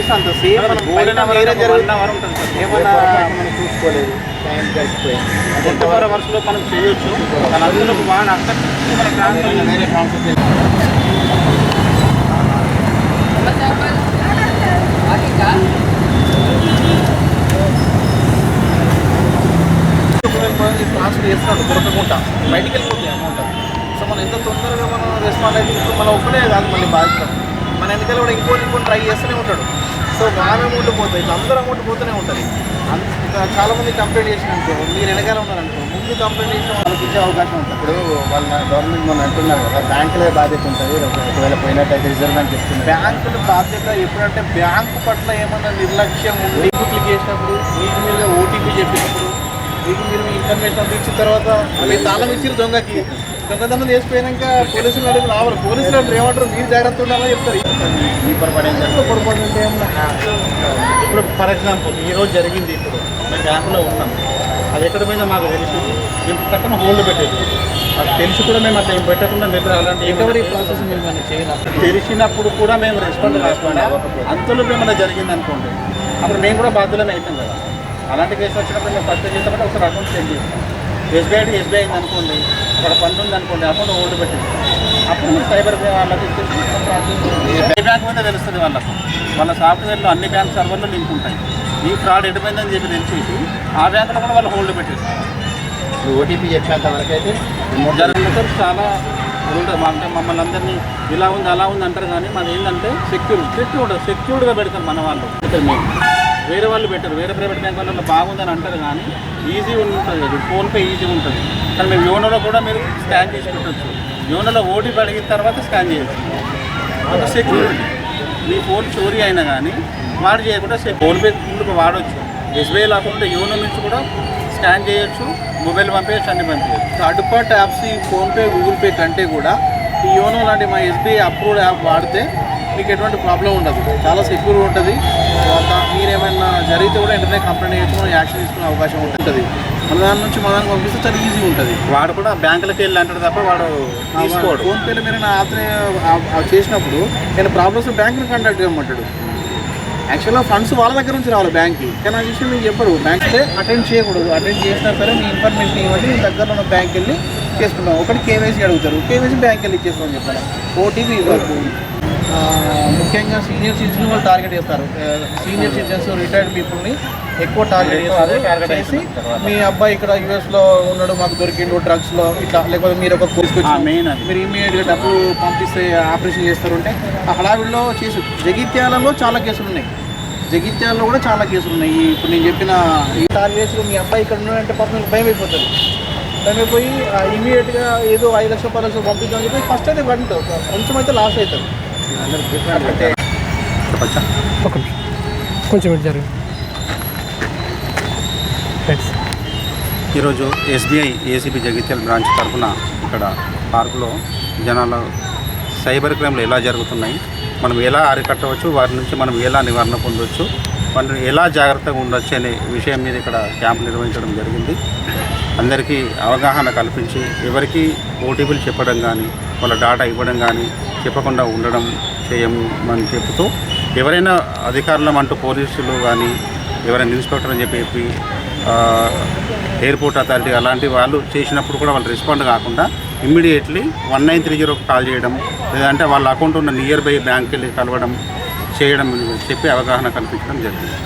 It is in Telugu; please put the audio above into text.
ప్రాసెస్ అంత సేమ్ ఏమన్నా మనం చూసుకోలేదు, టైం గడిచిపోయింది. 24 అవర్స్లో మనం చేయొచ్చు. కానీ అందులో బాగా అక్కడ వేరే కాన్సెప్ట్ ట్రాన్స్ఫర్ చేస్తున్నాడు దొరకకుండా బయటికి వెళ్ళిపోతుంది అమౌంట్. సో మనం ఎంత తొందరగా మనం రెస్పాండ్ అయితే ఇప్పుడు మనం ఒక్కడే కాదు మళ్ళీ బాధ్యత, మన వెనకాల కూడా ఇంకోటి ట్రై చేస్తూనే ఉంటాడు. సో వాన అమౌంట్ పోతుంది, ఇట్లా అందరూ అమౌంట్ పోతూనే ఉంటుంది. ఇంకా చాలామంది కంప్లైంట్ చేసిననుకో, మీరు వెనకాల ఉన్నారనుకో, ముందు కంప్లైంట్ చేసిన వాళ్ళకి ఇచ్చే అవకాశం ఉంటుంది. ఇప్పుడు వాళ్ళ గవర్నమెంట్ మనం అంటున్నారు కదా, బ్యాంకులే బాధ్యత ఉంటుంది. ఒకవేళ పోయినట్టయితే రిజర్వ్ బ్యాంక్ చెప్తుంది. బ్యాంకుల బాధ్యత ఎప్పుడంటే బ్యాంకు పట్ల ఏమన్నా నిర్లక్ష్యం ఉండి క్లిక్ చేసినప్పుడు, మీకు మీరుగా ఓటీపీ చెప్పినప్పుడు, మీకు మీరు మీ ఇన్ఫర్మేషన్ ఇచ్చిన తర్వాత మీరు తాళం ఇచ్చిన దొంగకి దొంగతనం చేసిపోయాక పోలీసులు అడిగి రావాలి. పోలీసులు ఏమంటారు, మీరు జాగ్రత్త ఉండాలని చెప్తారు. ఈ పొరపాటు ఏమన్నా ఇప్పుడు ఫర్ ఎగ్జాంపుల్ ఈరోజు జరిగింది, ఇప్పుడు మేము బ్యాంకులో ఉన్నాం, అది ఎక్కడ పోయిందో మాకు తెలిసి మేము పక్కన హోల్డ్ పెట్టేది. అది తెలిసి కూడా మేము అట్లా ఏం పెట్టకుండా మీరు అలాంటి రికవరీ ప్రాసెస్ మేము చేయాలి. తెలిసినప్పుడు కూడా మేము రెస్పాండ్ కాకుండా అంతలో ఏమైనా జరిగింది అనుకోండి, అప్పుడు మేము కూడా బాధ్యులమే అవుతాం కదా. అలాంటి కేసు వచ్చినప్పుడు మేము ఫస్ట్ చేస్తామంటే ఒకసారి అకౌంట్ చెక్ చేస్తాం. ఎస్బీఐ అయింది అనుకోండి, అక్కడ ఫండ్ ఉంది అనుకోండి, అకౌంట్ హోల్డ్ పెట్టింది. అప్పుడు మీరు సైబర్ వాళ్ళకి ఇచ్చేసి ఏ బ్యాంక్ మీద తెలుస్తుంది వాళ్ళకు. వాళ్ళ సాఫ్ట్వేర్లో అన్ని బ్యాంక్ సర్వర్లు లింక్ ఉంటాయి. ఈ ఫ్రాడ్ ఎడిపోయిందని చెప్పి తెలిసేసి ఆ బ్యాంకులో కూడా వాళ్ళు హోల్డ్ పెట్టేస్తారు. ఓటీపీ చెప్పేంత వరకు అయితే జరుగుతారు. చాలా ఉంటుంది. అంటే మమ్మల్ని అందరినీ ఇలా ఉంది అలా ఉంది అంటారు, కానీ మాది ఏంటంటే సెక్యూర్డ్గా పెడతారు మన వాళ్ళు. మేము వేరే వాళ్ళు పెట్టారు, వేరే ప్రైవేట్ బ్యాంక్ వాళ్ళు బాగుందని అంటారు, కానీ ఈజీ ఉంటుంది కదా, ఫోన్పే ఈజీ ఉంటుంది. కానీ మేము యోనోలో కూడా మీరు స్కాన్ చేసి పెట్టవచ్చు. యోనోలో ఓటీపీ అడిగిన తర్వాత స్కాన్ చేయొచ్చు. ఒక సెక్యూరిటీ, మీ ఫోన్ చోరీ అయినా కానీ వాడు చేయకుండా ఫోన్పే ముందుకు వాడవచ్చు. ఎస్బీఐ లేకుండా యోనో నుంచి కూడా స్కాన్ చేయొచ్చు, మొబైల్ పంపేయచ్చు, అన్ని పంపించచ్చు. థర్డ్ పార్టీ యాప్స్ ఈ ఫోన్పే గూగుల్ పే కంటే కూడా ఈ యోనో లాంటి మా ఎస్బీఐ అప్రూవ్డ్ యాప్ వాడితే మీకు ఎటువంటి ప్రాబ్లం ఉండదు, చాలా సెక్యూర్ ఉంటుంది. మీరేమైనా జరిగితే కూడా వెంటనే కంప్లైంట్ చేయొచ్చు, యాక్షన్ తీసుకునే అవకాశం ఉంటుంది. మన దాని నుంచి మన దానికి పంపిస్తే చాలా ఈజీగా ఉంటుంది. వాడు కూడా బ్యాంకులకి వెళ్ళి అంటాడు తప్ప వాడు తీసుకోడు. ఫోన్పేలో మీరు నా చేసినప్పుడు నేను ప్రాబ్లమ్స్ బ్యాంకుని కాంటాక్ట్ చేయమంటాడు. యాక్చువల్గా ఫండ్స్ వాళ్ళ దగ్గర నుంచి రావాలి బ్యాంక్కి, కానీ ఆ విషయం మీకు చెప్పరు. బ్యాంక్కే అటెండ్ చేయకూడదు. అటెండ్ చేసినా సరే మీ ఇన్ఫర్మేషన్ ఇవ్వండి, మీ దగ్గర ఉన్న బ్యాంక్ వెళ్ళి చేసుకుంటాం. ఒకటి కేవైసీ అడుగుతారు, కేవైసీ బ్యాంక్ వెళ్ళి ఇచ్చేస్తామని చెప్పాను. ఓటీపీ ఇవ్వరు. ముఖ్యంగా సీనియర్ సిటిజన్ వాళ్ళు టార్గెట్ చేస్తారు. సీనియర్ సిటిజన్స్, రిటైర్డ్ పీపుల్ని ఎక్కువ టార్గెట్ చేసి మీ అబ్బాయి ఇక్కడ యూఎస్లో ఉన్నాడు, మాకు దొరికిండు డ్రగ్స్లో ఇట్లా, లేకపోతే మీరు ఒక కోర్సుకి మీరు ఇమీడియట్గా డబ్బులు పంపిస్తే ఆపరేషన్ చేస్తారు అంటే ఆ హడావిడిలో చేసి. జగిత్యాలలో చాలా కేసులు ఉన్నాయి, జగిత్యాలలో కూడా చాలా కేసులు ఉన్నాయి. ఇప్పుడు నేను చెప్పిన ఈ టార్గెట్స్ మీ అబ్బాయి ఇక్కడ ఉన్నాడంటే పాపం భయం అయిపోతుంది. భయం అయిపోయి ఇమీడియట్గా ఏదో 5 లక్షలు 10 లక్షలు పంపించామని చెప్పి ఫస్ట్ అయితే పడుతుంది, కొంచెం అయితే లాస్ అవుతుంది. కొంచెం జరిగింది. ఈరోజు ఎస్బీఐ ఏసీబీ జగిత్యాల బ్రాంచ్ తరఫున ఇక్కడ పార్కులో జనాల సైబర్ క్రైమ్లు ఎలా జరుగుతున్నాయి, మనం ఎలా అరికట్టవచ్చు, వారి నుంచి మనం ఎలా నివారణ పొందవచ్చు, మనం ఎలా జాగ్రత్తగా ఉండొచ్చు అనే విషయం మీద ఇక్కడ క్యాంప్ నిర్వహించడం జరిగింది. అందరికీ అవగాహన కల్పించి ఎవరికి ఓటీపీలు చెప్పడం కానీ వాళ్ళ డాటా ఇవ్వడం కానీ చెప్పకుండా ఉండడం చేయమని చెబుతూ, ఎవరైనా అధికారులం అంటూ పోలీసులు కానీ ఎవరైనా ఇన్స్పెక్టర్ అని చెప్పి ఎయిర్పోర్ట్ అథారిటీ అలాంటి వాళ్ళు చేసినప్పుడు కూడా వాళ్ళు రెస్పాండ్ కాకుండా ఇమ్మీడియట్లీ 1930 కాల్ చేయడం, లేదంటే వాళ్ళ అకౌంట్ ఉన్న నియర్ బై బ్యాంక్కి వెళ్ళి కలవడం చేయడం చెప్పి అవగాహన కల్పించడం జరిగింది.